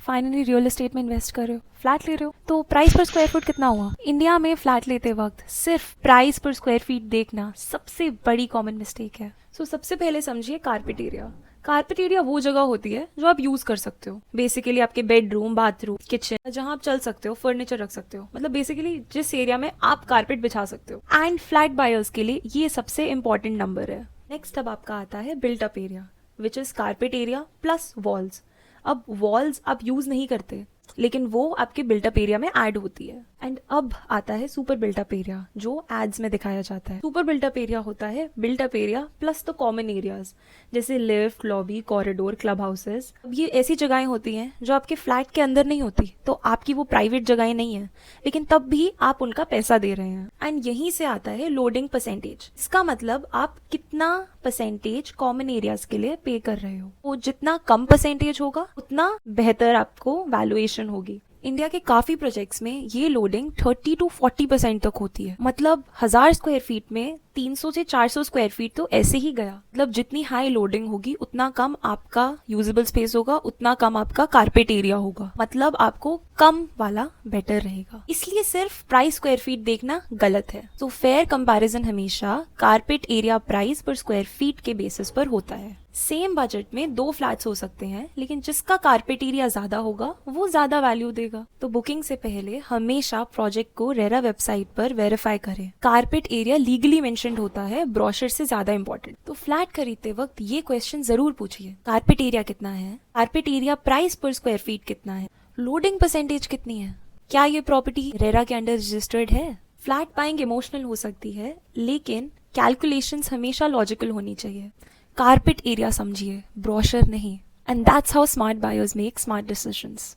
Finally real estate में invest कर रहे हो, फ्लैट ले रहे हो, तो प्राइस पर स्क्वायर फुट कितना हुआ? इंडिया में फ्लैट लेते वक्त सिर्फ प्राइस पर स्क्वायर फीट देखना सबसे बड़ी कॉमन मिस्टेक है। सो सबसे पहले समझिए कारपेट एरिया। कारपेट एरिया वो जगह होती है जो आप यूज कर सकते हो, बेसिकली आपके बेडरूम, बाथरूम, किचन, जहां आप चल सकते हो, फर्नीचर रख सकते हो, मतलब बेसिकली जिस एरिया में आप कारपेट बिछा सकते हो। एंड फ्लैट बायर्स के लिए ये सबसे इंपॉर्टेंट नंबर है। नेक्स्ट अब आपका आता है built up area, which is carpet area plus walls. अब वॉल्स आप यूज नहीं करते, लेकिन वो आपके बिल्टअप एरिया में ऐड होती है। एंड अब आता है सुपर बिल्टअप एरिया, जो एड्स में दिखाया जाता है। सुपर बिल्टअप एरिया होता है built up area plus the common areas, जैसे lift, lobby, corridor, club houses. अब ये ऐसी जगहें होती हैं जो आपके फ्लैट के अंदर नहीं होती, तो आपकी वो प्राइवेट जगहें नहीं है, लेकिन तब भी आप उनका पैसा दे रहे हैं। एंड यहीं से आता है लोडिंग परसेंटेज। इसका मतलब आप कितना परसेंटेज कॉमन एरियाज के लिए पे कर रहे हो। वो जितना कम परसेंटेज होगा उतना बेहतर आपको वैल्यूएशन होगी। इंडिया के काफी प्रोजेक्ट्स में ये लोडिंग 30 to 40% तक होती है। मतलब 1000 स्क्वायर फीट में 300 से 400 स्क्वायर फीट तो ऐसे ही गया। मतलब जितनी हाई लोडिंग होगी उतना कम आपका यूजेबल स्पेस होगा, उतना कम आपका कारपेट एरिया होगा। मतलब आपको कम वाला बेटर रहेगा। इसलिए सिर्फ प्राइस स्क्वायर फीट देखना गलत है। तो फेयर कंपैरिजन हमेशा कारपेट एरिया प्राइस पर स्क्वायर फीट के बेसिस पर होता है। सेम बजट में 2 फ्लैट्स हो सकते हैं, लेकिन जिसका कारपेट एरिया ज्यादा होगा वो ज्यादा वैल्यू देगा। तो बुकिंग से पहले हमेशा प्रोजेक्ट को रेरा वेबसाइट पर वेरीफाई करें। कारपेट एरिया लीगली मेंशन्ड होता है, ब्रोशर से ज्यादा इंपॉर्टेंट। तो फ्लैट खरीदते वक्त ये क्वेश्चन जरूर पूछिए, कारपेट एरिया कितना है, कारपेट एरिया प्राइस पर स्क्वायर फीट कितना है, लोडिंग परसेंटेज कितनी है, क्या ये प्रॉपर्टी रेरा के अंडर रजिस्टर्ड है। फ्लैट बाइंग इमोशनल हो सकती है, लेकिन कैलकुलेशंस हमेशा लॉजिकल होनी चाहिए। कारपेट एरिया समझिए, ब्रोशर नहीं। And that's how smart buyers make smart decisions.